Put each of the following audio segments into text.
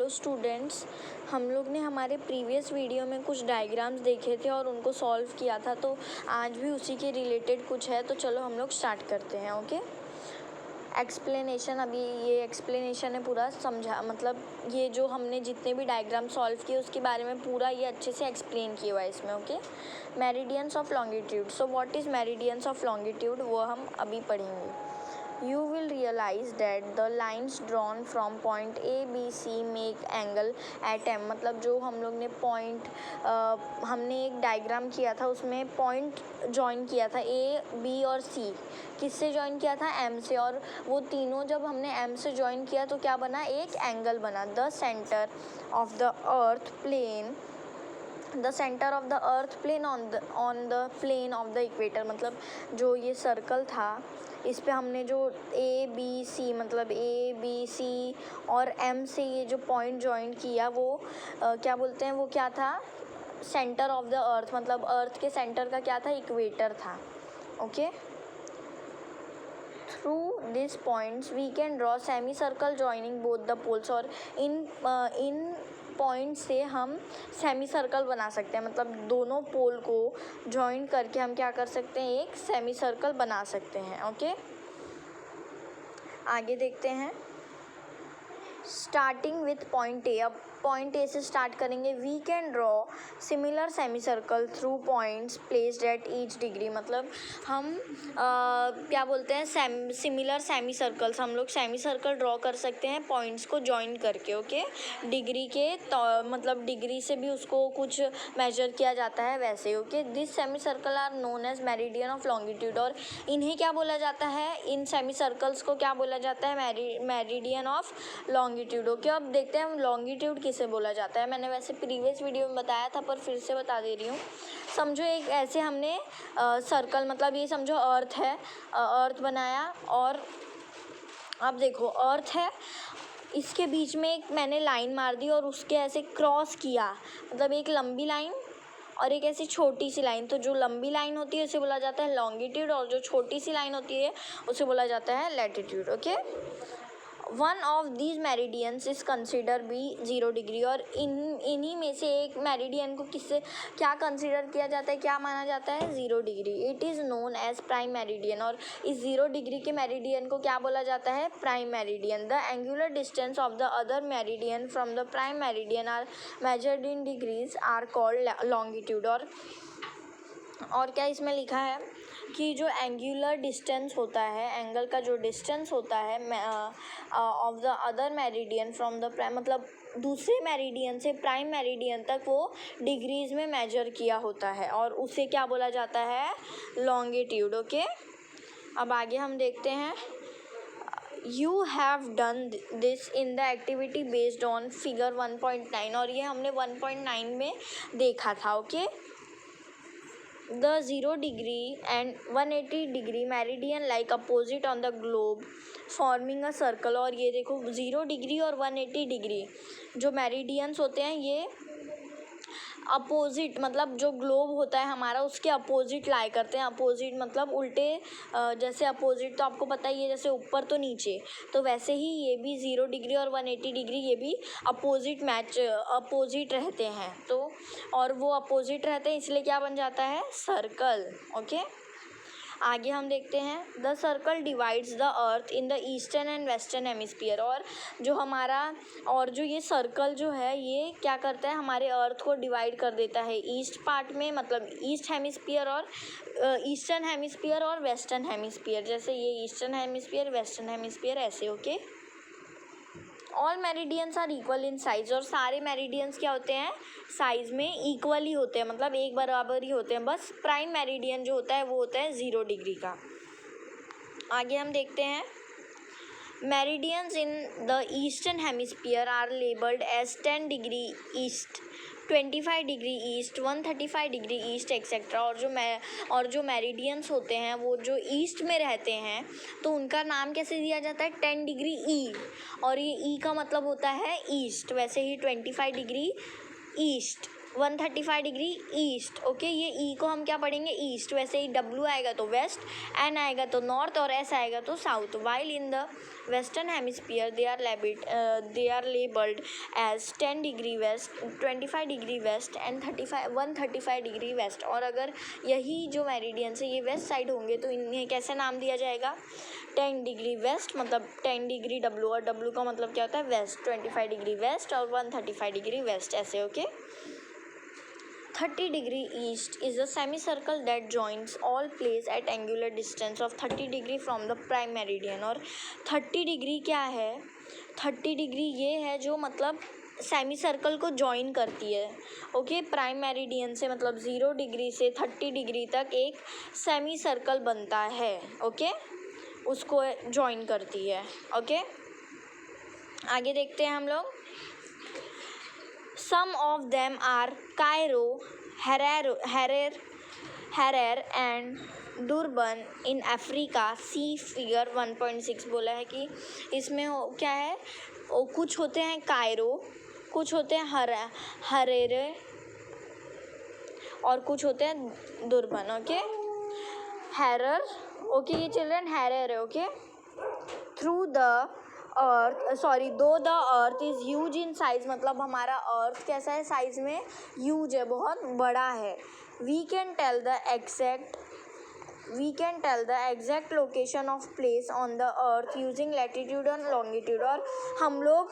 Hello students, हम लोग ने हमारे प्रीवियस वीडियो में कुछ डायग्राम्स देखे थे और उनको सॉल्व किया था, तो आज भी उसी के रिलेटेड कुछ है। तो चलो हम लोग स्टार्ट करते हैं। ओके, एक्सप्लेनेशन, अभी ये एक्सप्लेनेशन है पूरा समझा, मतलब ये जो हमने जितने भी डायग्राम सॉल्व किए उसके बारे में पूरा ये अच्छे से एक्सप्लेन किया हुआ है इसमें। Okay, meridians of longitude. So what is meridians of longitude, वो हम अभी पढ़ेंगे। You will realize that the lines drawn from point A, B, C make angle at M। मतलब जो हम लोग ने पॉइंट हमने एक डायग्राम किया था, उसमें पॉइंट जॉइन किया था A, B और C। किससे जॉइन किया था? M से। और वो तीनों जब हमने M से जॉइन किया तो क्या बना? एक एंगल बना। The centre of the earth plane on the plane of the equator. मतलब जो ये सर्कल था, इस पे हमने जो ए बी सी, मतलब ए बी सी और एम से ये जो पॉइंट जॉइन किया, वो क्या बोलते हैं, वो क्या था? Centre of the earth. मतलब अर्थ के सेंटर का क्या था? इक्वेटर था। Okay, through this points we can draw semicircle joining both the poles. और इन पॉइंट से हम सेमी सर्कल बना सकते हैं, मतलब दोनों पोल को जॉइन करके हम क्या कर सकते हैं? एक सेमी सर्कल बना सकते हैं। ओके, आगे देखते हैं। स्टार्टिंग विथ पॉइंट ए, अब पॉइंट ए से स्टार्ट करेंगे। We can draw similar semicircle through points placed at each degree. मतलब हम क्या बोलते हैं, सिमिलर सेमी सर्कल्स, हम लोग सेमी सर्कल ड्रॉ कर सकते हैं पॉइंट्स को जॉइन करके। ओके, डिग्री के मतलब डिग्री से भी उसको कुछ मेजर किया जाता है वैसे। Okay, this semi circle are known as meridian of longitude. और इन्हें क्या बोला जाता है? इन सेमी सर्कल्स को क्या बोला जाता है? Meridian of longitude. ओके, अब देखते हैं लॉन्गिट्यूड किसे बोला जाता है। मैंने वैसे प्रीवियस वीडियो में बताया था, पर फिर से बता दे रही हूँ। समझो एक ऐसे हमने सर्कल, मतलब ये समझो अर्थ है, अर्थ बनाया, और अब देखो अर्थ है, इसके बीच में एक मैंने लाइन मार दी और उसके ऐसे क्रॉस किया, मतलब एक लंबी लाइन और एक ऐसी छोटी सी लाइन। तो जो लंबी लाइन होती है उसे बोला जाता है लॉन्गिट्यूड, और जो छोटी सी लाइन होती है उसे बोला जाता है latitude. Okay, one of these meridians is consider be 0 degree. और इन्हीं में से एक मेरिडियन को किससे क्या कंसिडर किया जाता है, क्या माना जाता है? 0 degree. It is known as prime meridian. और इस 0 डिग्री के मेरिडियन को क्या बोला जाता है? Prime meridian. The angular distance of the other meridian from the prime meridian are measured in degrees are called longitude. और क्या इसमें लिखा है कि जो एंगुलर डिस्टेंस होता है, एंगल का जो डिस्टेंस होता है of the other meridian from the prime, मतलब दूसरे मेरिडियन से प्राइम मेरिडियन तक, वो डिग्रीज में मेजर किया होता है, और उसे क्या बोला जाता है? लॉन्गिट्यूड। ओके, अब आगे हम देखते हैं। You have done this in the activity based on figure 1.9। और ये हमने 1.9 में देखा था। Okay, the 0 degree and 180 degree meridian like opposite on the globe forming a circle। और ये देखो 0 डिग्री और 180 डिग्री जो मेरिडियंस होते हैं, ये अपोजिट, मतलब जो ग्लोब होता है हमारा उसके अपोजिट लाई करते हैं। अपोजिट मतलब उल्टे, जैसे अपोजिट तो आपको पता ही है, जैसे ऊपर तो नीचे, तो वैसे ही ये भी 0 डिग्री और 180 डिग्री ये भी अपोजिट रहते हैं। तो और वो अपोजिट रहते हैं, इसलिए क्या बन जाता है? सर्कल। ओके, आगे हम देखते हैं। The circle divides the earth in the eastern and western hemisphere. और जो ये सर्कल जो है, ये क्या करता है? हमारे अर्थ को डिवाइड कर देता है ईस्ट पार्ट में, मतलब ईस्ट हेमिस्फीयर और ईस्टर्न हेमिस्फीयर और वेस्टर्न हेमिस्फीयर। जैसे ये ईस्टर्न हेमिस्फीयर, वेस्टर्न हेमिस्फीयर, ऐसे। Okay, all meridians are equal in size. और सारे मेरिडियंस क्या होते हैं? साइज में इक्वली होते हैं, मतलब एक बराबर ही होते हैं। बस प्राइम मेरिडियन जो होता है वो होता है 0 डिग्री का। आगे हम देखते हैं। Meridians in the eastern hemisphere are labelled as 10 degree east, 25 degree east, 135 degree east etcetera. और जो मेरिडियंस होते हैं वो जो ईस्ट में रहते हैं, तो उनका नाम कैसे दिया जाता है? 10 डिग्री ई। और ये ई का मतलब होता है ईस्ट, वैसे ही 25 degree east 135 degree east. Okay, ये ई को हम क्या पढ़ेंगे, ईस्ट। वैसे ही डब्ल्यू आएगा तो वेस्ट, एन आएगा तो नॉर्थ और एस आएगा तो south. While in the western hemisphere they are labelled as 10 degree west, 25 degree west and 135 degree west. और अगर यही जो मेरिडियंस है ये वेस्ट साइड होंगे तो इन्हें कैसे नाम दिया जाएगा, 10 डिग्री वेस्ट मतलब 10 डिग्री डब्ल्यू, और डब्ल्यू का मतलब क्या होता है, वेस्ट, 25 डिग्री वेस्ट और 135 डिग्री वेस्ट, ऐसे। Okay, 30 degree east is a semicircle that joins all places at angular distance of 30 degree from the prime meridian। और 30 डिग्री क्या है, 30 डिग्री ये है जो मतलब सेमी सर्कल को ज्वाइन करती है। ओके, प्राइम मेरिडियन से मतलब 0 डिग्री से 30 डिग्री तक एक सेमी सर्कल बनता है। ओके, उसको ज्वाइन करती है। ओके, आगे देखते हैं हम लोग। Some of them are Cairo, Harar and Durban in Africa। See figure 1.6 बोला है कि इसमें क्या है, कुछ होते हैं कायरो, कुछ होते हैं हरेरे और कुछ होते हैं दुर्बन। ओके, हैरर, ओके ये चिल्ड्रन हैरर है। ओके, थ्रू द दो the earth is huge in size, मतलब हमारा अर्थ कैसा है, साइज में ह्यूज है, बहुत बड़ा है। We can tell the exact location of place on the earth using latitude और लॉन्गिट्यूड। और हम लोग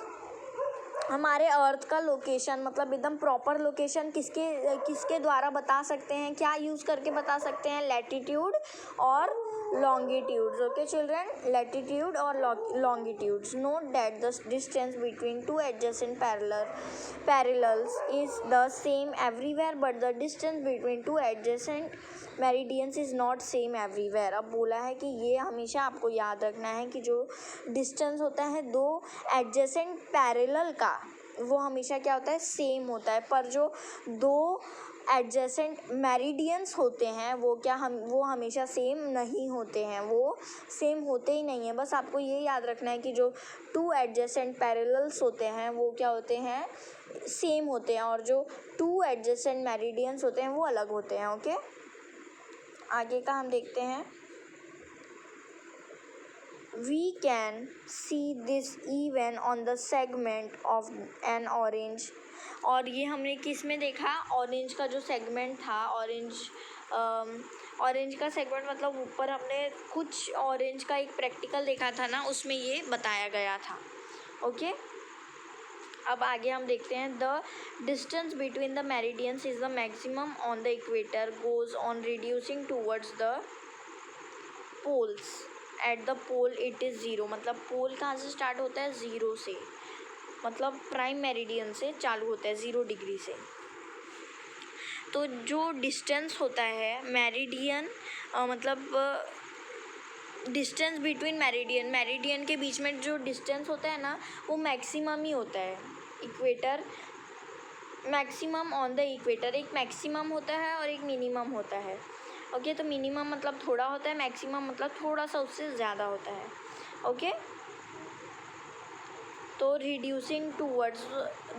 हमारे अर्थ का लोकेशन मतलब एकदम प्रॉपर लोकेशन किसके द्वारा बता सकते हैं, क्या यूज़ करके बता सकते हैं, लैटिट्यूड और longitudes। okay children, latitude or longitudes। note that the distance between two adjacent parallels is the same everywhere, but the distance between two adjacent meridians is not same everywhere। अब बोला है कि ये हमेशा आपको याद रखना है कि जो डिस्टेंस होता है दो एडजेसेंट पैरेलल का, वो हमेशा क्या होता है, सेम होता है, पर जो दो एडजेसेंट मेरिडियंस होते हैं वो हमेशा सेम नहीं होते हैं, वो सेम होते ही नहीं है। बस आपको ये याद रखना है कि जो टू एडजेसेंट पैरेलल्स होते हैं वो क्या होते हैं, सेम होते हैं, और जो टू एडजेसेंट मेरिडियंस होते हैं वो अलग होते हैं। ओके, आगे का हम देखते हैं। We can see this even on the segment of an orange। और ये हमने किस में देखा, ऑरेंज का जो सेगमेंट था, ऑरेंज का सेगमेंट मतलब ऊपर हमने कुछ ऑरेंज का एक प्रैक्टिकल देखा था ना, उसमें ये बताया गया था। ओके, अब आगे हम देखते हैं। The distance between the meridians is the maximum on the equator, goes on reducing towards the poles. At the pole it is 0, मतलब पोल कहाँ से स्टार्ट होता है, 0 से, मतलब प्राइम मेरिडियन से चालू होता है 0 डिग्री से। तो जो डिस्टेंस होता है मेरिडियन मतलब डिस्टेंस बिटवीन मेरिडियन के बीच में जो डिस्टेंस होता है ना वो मैक्सिमम ही होता है। Equator, maximum on the equator, एक मैक्सिमम होता है और एक मिनिमम होता है। ओके, तो मिनिमम मतलब थोड़ा होता है, मैक्सिमम मतलब थोड़ा सा उससे ज़्यादा होता है। ओके, तो रिड्यूसिंग टूवर्ड्स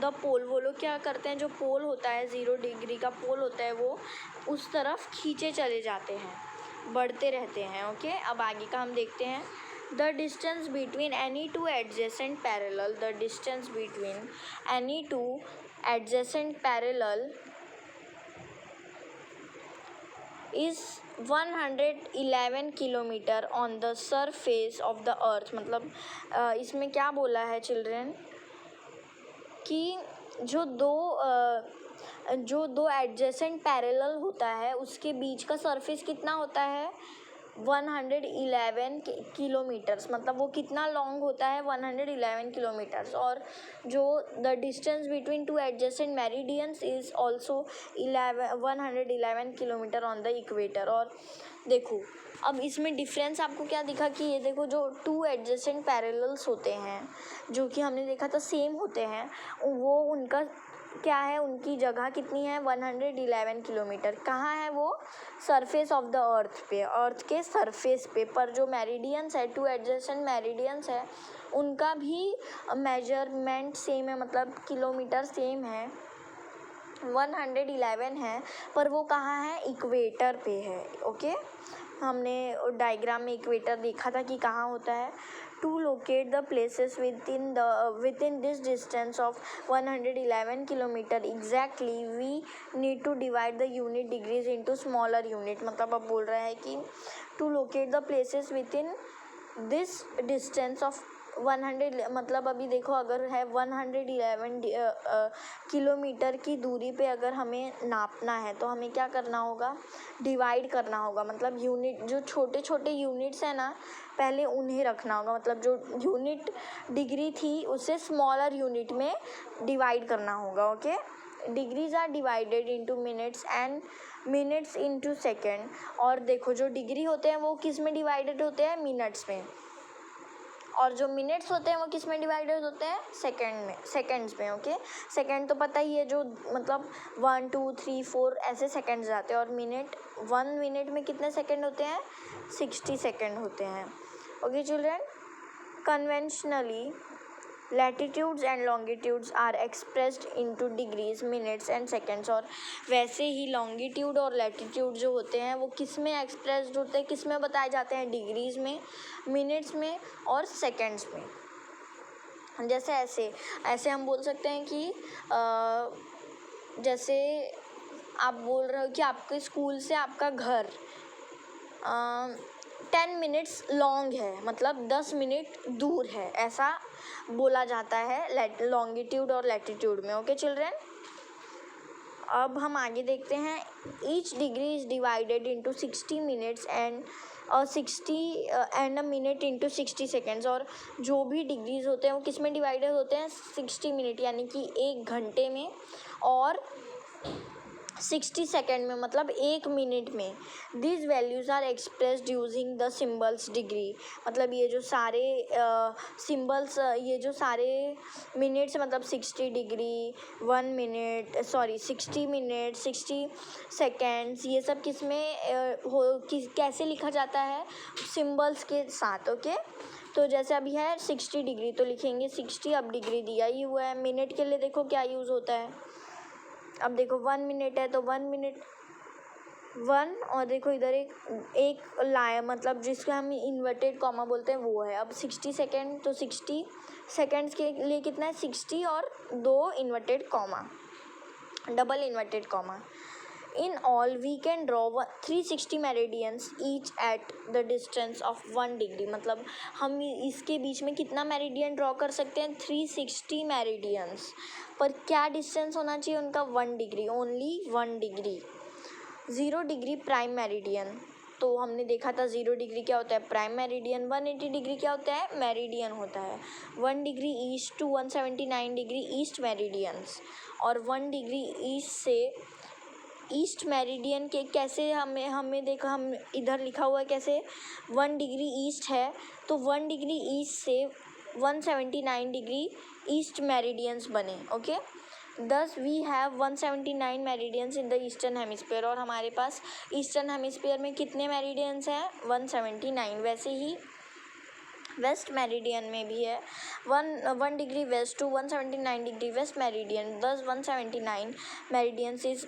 द पोल, वो लोग क्या करते हैं, जो पोल होता है 0 डिग्री का पोल होता है वो उस तरफ खींचे चले जाते हैं, बढ़ते रहते हैं। ओके, अब आगे का हम देखते हैं। The distance between any two adjacent parallel, the distance between any two adjacent parallel is 111 kilometre on the surface of the earth. मतलब इसमें क्या बोला है चिल्ड्रन कि जो दो एडजेसेंट पैरेलल होता है उसके बीच का सरफेस कितना होता है, 111 किलोमीटर्स, मतलब वो कितना लॉन्ग होता है, 111 किलोमीटर्स। और जो the distance between two adjacent meridians is also 111 kilometre on the equator. और देखो अब इसमें डिफरेंस आपको क्या दिखा कि ये देखो जो टू एडजेसेंट पैरेलल्स होते हैं जो कि हमने देखा था सेम होते हैं, वो उनका क्या है, उनकी जगह कितनी है, 111 किलोमीटर। कहाँ है वो, सरफेस ऑफ द अर्थ पे, अर्थ के सरफेस पे। पर जो मेरिडियंस है, टू एडजेसेंट मेरिडियंस है, उनका भी मेजरमेंट सेम है, मतलब किलोमीटर सेम है, 111 है, पर वो कहाँ है, इक्वेटर पे है। ओके, हमने डायग्राम में इक्वेटर देखा था कि कहाँ होता है। To locate the places within this distance of 111 kilometre exactly we need to divide the unit degrees into smaller unit. मतलब अब बोल रहा है कि to locate the places within this distance of 100, मतलब अभी देखो अगर है 111 किलोमीटर की दूरी पे अगर हमें नापना है तो हमें क्या करना होगा, डिवाइड करना होगा। मतलब यूनिट, जो छोटे छोटे यूनिट्स हैं ना, पहले उन्हें रखना होगा। मतलब जो यूनिट डिग्री थी उसे स्मॉलर यूनिट में डिवाइड करना होगा। Okay, degrees are divided into minutes and minutes into second. और देखो जो डिग्री होते हैं वो किस में डिवाइडेड होते हैं, मिनट्स में, और जो मिनट्स होते हैं वो किस में डिवाइडेड होते हैं, सेकेंड्स में। ओके, सेकेंड तो पता ही है, जो मतलब 1 2 3 4 ऐसे सेकेंड्स जाते हैं, और मिनट, 1 मिनट में कितने सेकेंड होते हैं, 60 सेकेंड होते हैं। Okay children, conventionally latitudes and longitudes are expressed into degrees, minutes and seconds. और वैसे ही लॉन्गिट्यूड और लैटिट्यूड जो होते हैं वो किस में एक्सप्रेस्ड होते हैं, किस में बताए जाते हैं, डिग्रीज में, मिनट्स में और सेकेंड्स में। जैसे ऐसे हम बोल सकते हैं कि जैसे आप बोल रहे हो कि आपके स्कूल से आपका घर 10 मिनट्स लॉन्ग है, मतलब 10 मिनट दूर है, ऐसा बोला जाता है लॉन्गिट्यूड और लैटिट्यूड में। ओके चिल्ड्रन, अब हम आगे देखते हैं। Each degree is divided into 60 minutes and 60 and a minute into 60 seconds. और जो भी डिग्रीज होते हैं वो किस में डिवाइडेड होते हैं, 60 मिनट यानी कि 1 घंटे में, और 60 सेकेंड में मतलब 1 मिनट में। These values are expressed using the symbols degree. मतलब ये जो सारे सिम्बल्स, ये जो सारे मिनट्स, मतलब 60 डिग्री, 1 मिनट, 60 मिनट, 60 सेकेंड्स, ये सब किस में कैसे लिखा जाता है, सिम्बल्स के साथ। ओके, तो जैसे अभी है 60 डिग्री तो लिखेंगे 60, अब डिग्री दिया ही हुआ है। मिनट के लिए देखो क्या यूज़ होता है, अब देखो 1 मिनट है तो 1 मिनट 1, और देखो इधर एक लाया, मतलब जिसको हम इन्वर्टेड कॉमा बोलते हैं वो है। अब 60 सेकेंड तो 60 सेकेंड्स के लिए कितना है, 60 और 2 inverted comma, double inverted comma. In all we can draw 360 meridians each at the distance of 1 degree. मतलब हम इसके बीच में कितना मेरिडियन ड्रॉ कर सकते हैं, 360 मेरिडियंस, पर क्या डिस्टेंस होना चाहिए उनका, 1 degree, only 1 degree. 0 degree prime meridian, तो हमने देखा था 0 डिग्री क्या होता है, प्राइम मेरिडियन। 180 डिग्री क्या होता है, मेरिडियन होता है। 1 degree east to 179 degree east meridians, और 1 डिग्री ईस्ट से ईस्ट मेरिडियन के कैसे हमें देखो, हम इधर लिखा हुआ है कैसे, 1 डिग्री ईस्ट है तो 1 डिग्री ईस्ट से 179 डिग्री ईस्ट मेरिडियंस बने। Okay, thus we have 179 meridians in the eastern hemisphere. और हमारे पास ईस्टर्न हेमिस्फीयर में कितने मेरिडियंस हैं, 179। वैसे ही वेस्ट मेरिडियन में भी है 1 degree west to 179 degree west meridian. Thus 179 meridians is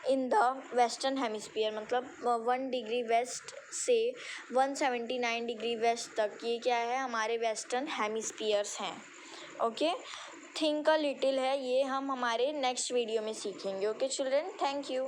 in the western hemisphere. मतलब 1 डिग्री वेस्ट से 179 डिग्री वेस्ट तक, ये क्या है, हमारे वेस्टर्न हेमिस्फीयर्स हैं। ओके, थिंक अ लिटिल है, ये हम हमारे नेक्स्ट वीडियो में सीखेंगे। Okay children, thank you.